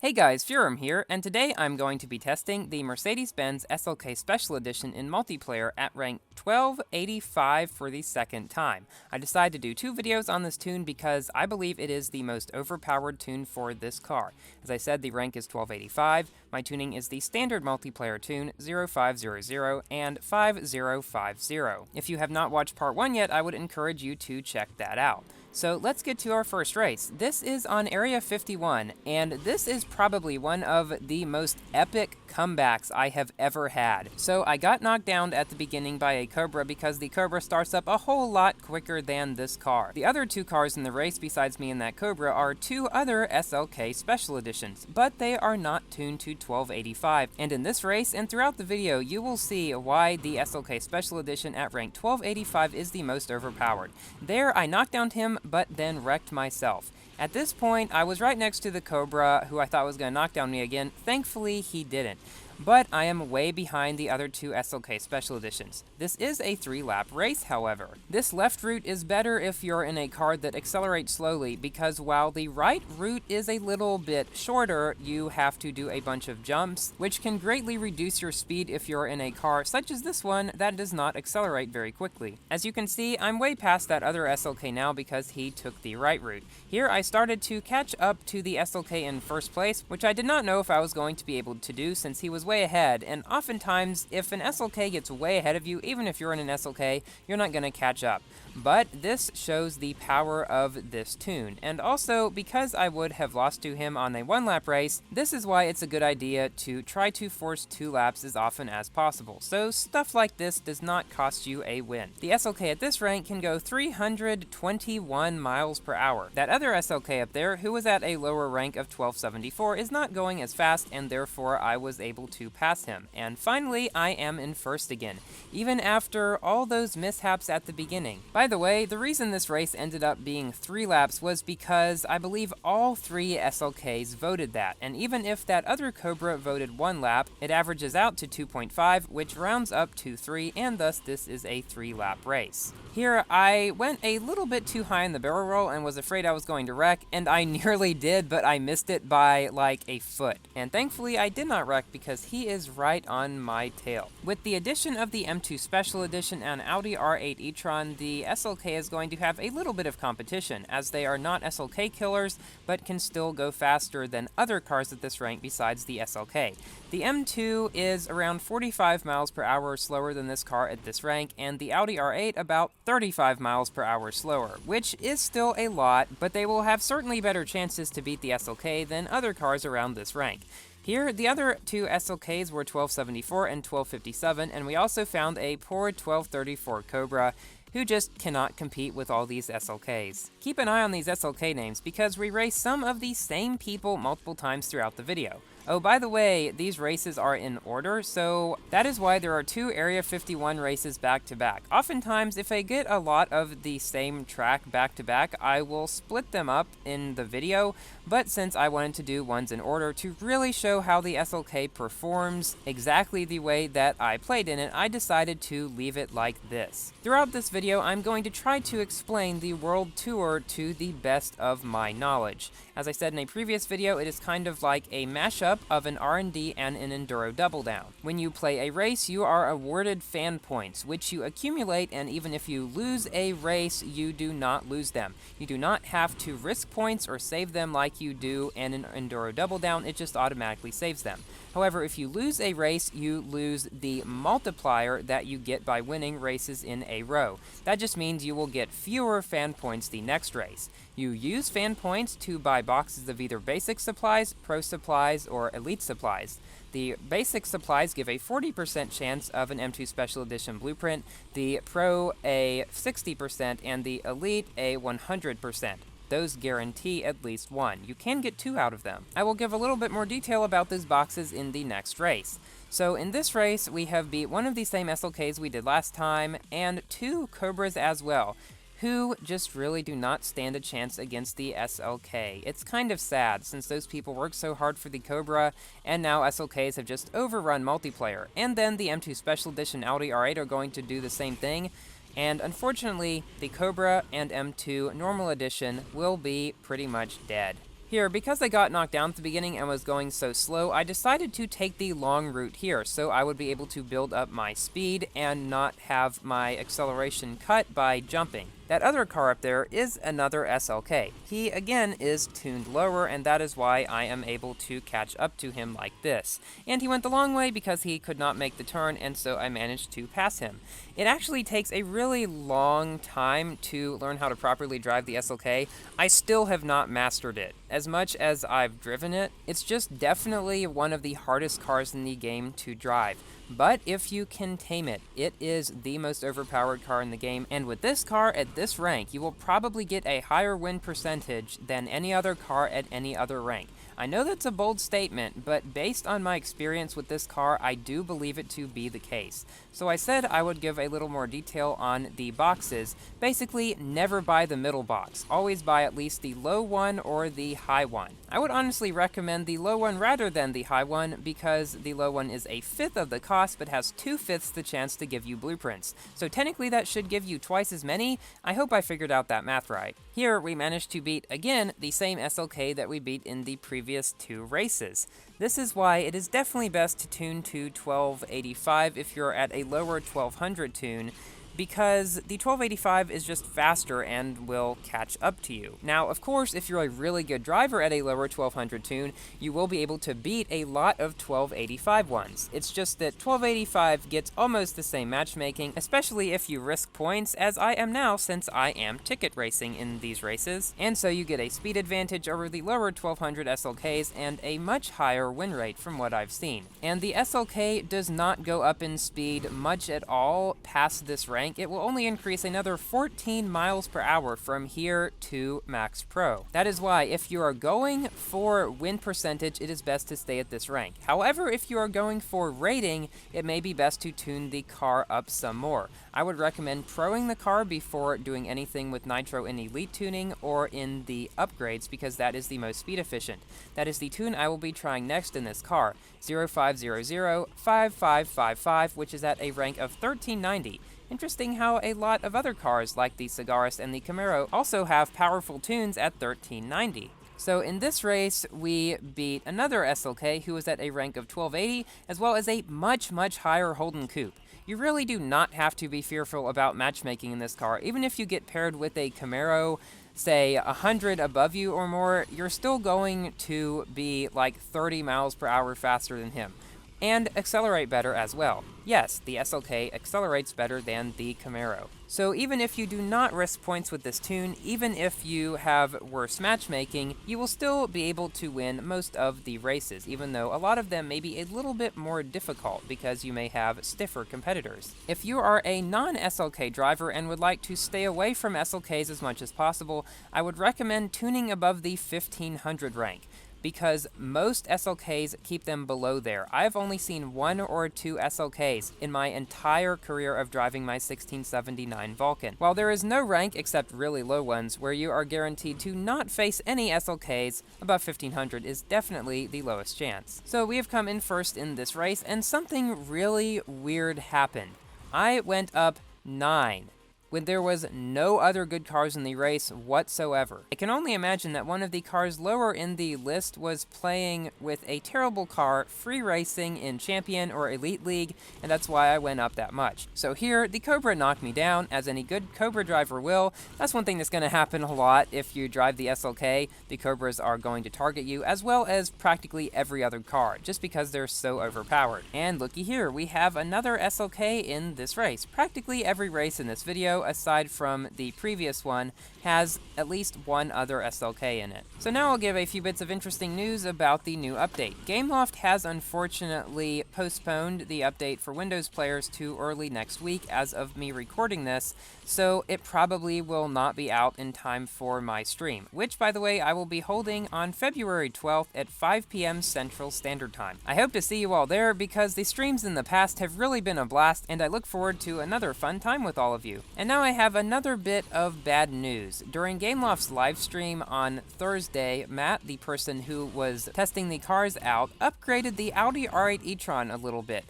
Hey guys, Furum here, and today I'm going to be testing the Mercedes-Benz SLK Special Edition in multiplayer at rank 1285 for the second time. I decided to do two videos on this tune because I believe it is the most overpowered tune for this car. As I said, the rank is 1285, my tuning is the standard multiplayer tune 0500 and 5050. If you have not watched part 1 yet, I would encourage you to check that out. So let's get to our first race. This is on Area 51, and this is probably one of the most epic comebacks I have ever had. So I got knocked down at the beginning by a Cobra because the Cobra starts up a whole lot quicker than this car. The other two cars in the race besides me and that Cobra are two other SLK Special Editions, but they are not tuned to 1285. And in this race and throughout the video, you will see why the SLK Special Edition at rank 1285 is the most overpowered. There, I knocked down him, but then wrecked myself. At this point, I was right next to the Cobra, who I thought was going to knock down me again. Thankfully, he didn't. But I am way behind the other two SLK Special Editions. This is a 3-lap race, however. This left route is better if you're in a car that accelerates slowly, because while the right route is a little bit shorter, you have to do a bunch of jumps, which can greatly reduce your speed if you're in a car such as this one that does not accelerate very quickly. As you can see, I'm way past that other SLK now because he took the right route. Here I started to catch up to the SLK in first place, which I did not know if I was going to be able to do since he was way ahead, and oftentimes if an SLK gets way ahead of you, even if you're in an SLK, you're not going to catch up. But this shows the power of this tune, and also because I would have lost to him on a 1-lap race, this is why it's a good idea to try to force 2 laps as often as possible, so stuff like this does not cost you a win. The SLK at this rank can go 321 miles per hour. That other SLK up there, who was at a lower rank of 1274, is not going as fast, and therefore I was able to pass him. And finally, I am in first again, even after all those mishaps at the beginning. By the way, the reason this race ended up being 3 laps was because I believe all 3 SLKs voted that, and even if that other Cobra voted 1 lap, it averages out to 2.5, which rounds up to 3, and thus this is a 3-lap race. Here, I went a little bit too high in the barrel roll and was afraid I was going to wreck, and I nearly did, but I missed it by like a foot. And thankfully I did not wreck because he is right on my tail. With the addition of the M2 Special Edition and Audi R8 e-tron, the SLK is going to have a little bit of competition, as they are not SLK killers, but can still go faster than other cars at this rank besides the SLK. The M2 is around 45 miles per hour slower than this car at this rank, and the Audi R8 about 35 miles per hour slower, which is still a lot, but they will have certainly better chances to beat the SLK than other cars around this rank. Here, the other two SLKs were 1274 and 1257, and we also found a poor 1234 Cobra, who just cannot compete with all these SLKs. Keep an eye on these SLK names, because we race some of the same people multiple times throughout the video. Oh, by the way, these races are in order, so that is why there are 2 Area 51 races back-to-back. Oftentimes, if I get a lot of the same track back-to-back, I will split them up in the video, but since I wanted to do ones in order to really show how the SLK performs exactly the way that I played in it, I decided to leave it like this. Throughout this video, I'm going to try to explain the World Tour to the best of my knowledge. As I said in a previous video, it is kind of like a mashup of an R&D and an Enduro Double Down. When you play a race, you are awarded fan points, which you accumulate, and even if you lose a race, you do not lose them. You do not have to risk points or save them like you do in an Enduro Double Down, it just automatically saves them. However, if you lose a race, you lose the multiplier that you get by winning races in a row. That just means you will get fewer fan points the next race. You use fan points to buy boxes of either basic supplies, pro supplies, or elite supplies. The basic supplies give a 40% chance of an M2 Special Edition blueprint, the pro a 60%, and the elite a 100%. Those guarantee at least 1. You can get 2 out of them. I will give a little bit more detail about those boxes in the next race. So in this race, we have beat one of the same SLKs we did last time, and 2 Cobras as well, who just really do not stand a chance against the SLK. It's kind of sad, since those people worked so hard for the Cobra, and now SLKs have just overrun multiplayer. And then the M2 Special Edition Audi R8 are going to do the same thing, and unfortunately, the Cobra and M2 Normal Edition will be pretty much dead. Here, because I got knocked down at the beginning and was going so slow, I decided to take the long route here, so I would be able to build up my speed and not have my acceleration cut by jumping. That other car up there is another SLK. He, again, is tuned lower, and that is why I am able to catch up to him like this. And he went the long way because he could not make the turn, and so I managed to pass him. It actually takes a really long time to learn how to properly drive the SLK. I still have not mastered it. As much as I've driven it, it's just definitely one of the hardest cars in the game to drive. But if you can tame it, it is the most overpowered car in the game, and with this car at this rank, you will probably get a higher win percentage than any other car at any other rank. I know that's a bold statement, but based on my experience with this car, I do believe it to be the case. So I said I would give a little more detail on the boxes. Basically, never buy the middle box. Always buy at least the low one or the high one. I would honestly recommend the low one rather than the high one because the low one is a fifth of the cost but has 2/5 the chance to give you blueprints. So technically that should give you twice as many. I hope I figured out that math right. Here we managed to beat, again, the same SLK that we beat in the previous 2 races. This is why it is definitely best to tune to 1285 if you're at a lower 1200 tune, because the 1285 is just faster and will catch up to you. Now, of course, if you're a really good driver at a lower 1200 tune, you will be able to beat a lot of 1285 ones. It's just that 1285 gets almost the same matchmaking, especially if you risk points, as I am now since I am ticket racing in these races, and so you get a speed advantage over the lower 1200 SLKs and a much higher win rate from what I've seen. And the SLK does not go up in speed much at all past this rank. It will only increase another 14 miles per hour from here to Max Pro. That is why, if you are going for win percentage, it is best to stay at this rank. However, if you are going for rating, it may be best to tune the car up some more. I would recommend proing the car before doing anything with nitro in elite tuning or in the upgrades, because that is the most speed efficient. That is the tune I will be trying next in this car, 0500-5555, which is at a rank of 1390. Interesting how a lot of other cars like the Cigaris and the Camaro also have powerful tunes at 1390. So in this race, we beat another SLK who was at a rank of 1280, as well as a much higher Holden Coupe. You really do not have to be fearful about matchmaking in this car. Even if you get paired with a Camaro, say 100 above you or more, you're still going to be like 30 miles per hour faster than him. And accelerate better as well. Yes, the SLK accelerates better than the Camaro. So even if you do not risk points with this tune, even if you have worse matchmaking, you will still be able to win most of the races, even though a lot of them may be a little bit more difficult because you may have stiffer competitors. If you are a non-SLK driver and would like to stay away from SLKs as much as possible, I would recommend tuning above the 1500 rank, because most SLKs keep them below there. I've only seen 1 or 2 SLKs in my entire career of driving my 1679 Vulcan. While there is no rank except really low ones where you are guaranteed to not face any SLKs, above 1500 is definitely the lowest chance. So we have come in first in this race, and something really weird happened. I went up 9. When there was no other good cars in the race whatsoever. I can only imagine that one of the cars lower in the list was playing with a terrible car, free racing in Champion or Elite League, and that's why I went up that much. So here, the Cobra knocked me down, as any good Cobra driver will. That's one thing that's going to happen a lot if you drive the SLK. The Cobras are going to target you, as well as practically every other car, just because they're so overpowered. And looky here, we have another SLK in this race. Practically every race in this video, aside from the previous one, has at least one other SLK in it. So now I'll give a few bits of interesting news about the new update. Gameloft has unfortunately postponed the update for Windows players to early next week as of me recording this, so it probably will not be out in time for my stream, which, by the way, I will be holding on February 12th at 5 p.m. Central Standard Time. I hope to see you all there, because the streams in the past have really been a blast, and I look forward to another fun time with all of you. And now I have another bit of bad news. During Gameloft's live stream on Thursday, Matt, the person who was testing the cars out, upgraded the Audi R8 e-tron a little bit,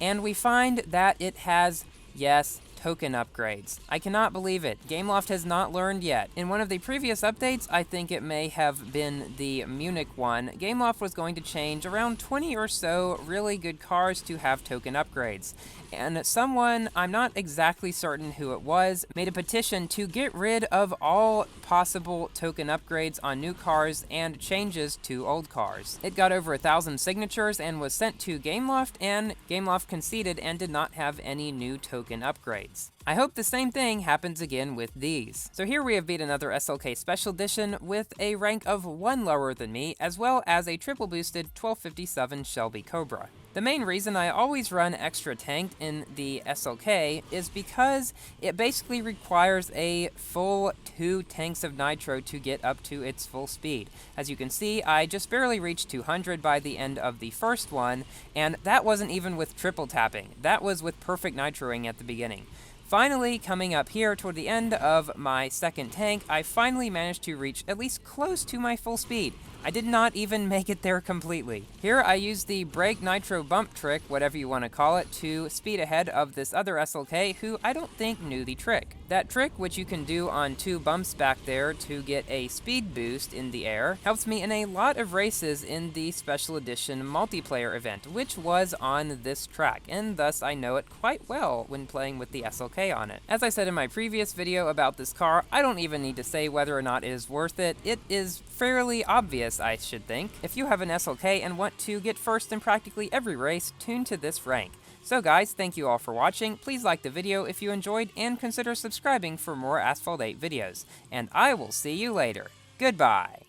and we find that it has, yes, token upgrades. I cannot believe it. Gameloft has not learned yet. In one of the previous updates, I think it may have been the Munich one, Gameloft was going to change around 20 or so really good cars to have token upgrades. And someone, I'm not exactly certain who it was, made a petition to get rid of all possible token upgrades on new cars and changes to old cars. It got over 1,000 signatures and was sent to Gameloft, and Gameloft conceded and did not have any new token upgrades. I hope the same thing happens again with these. So here we have beat another SLK Special Edition with a rank of 1 lower than me, as well as a triple boosted 1257 Shelby Cobra. The main reason I always run extra tanked in the SLK is because it basically requires a full 2 tanks of nitro to get up to its full speed. As you can see, I just barely reached 200 by the end of the first one, and that wasn't even with triple tapping. That was with perfect nitroing at the beginning. Finally, coming up here toward the end of my second tank, I finally managed to reach at least close to my full speed. I did not even make it there completely. Here I used the brake nitro bump trick, whatever you want to call it, to speed ahead of this other SLK who I don't think knew the trick. That trick, which you can do on 2 bumps back there to get a speed boost in the air, helps me in a lot of races in the Special Edition multiplayer event, which was on this track, and thus I know it quite well when playing with the SLK on it. As I said in my previous video about this car, I don't even need to say whether or not it is worth it. It is fairly obvious, I should think. If you have an SLK and want to get first in practically every race, tune to this rank. So guys, thank you all for watching. Please like the video if you enjoyed, and consider subscribing for more Asphalt 8 videos. And I will see you later. Goodbye!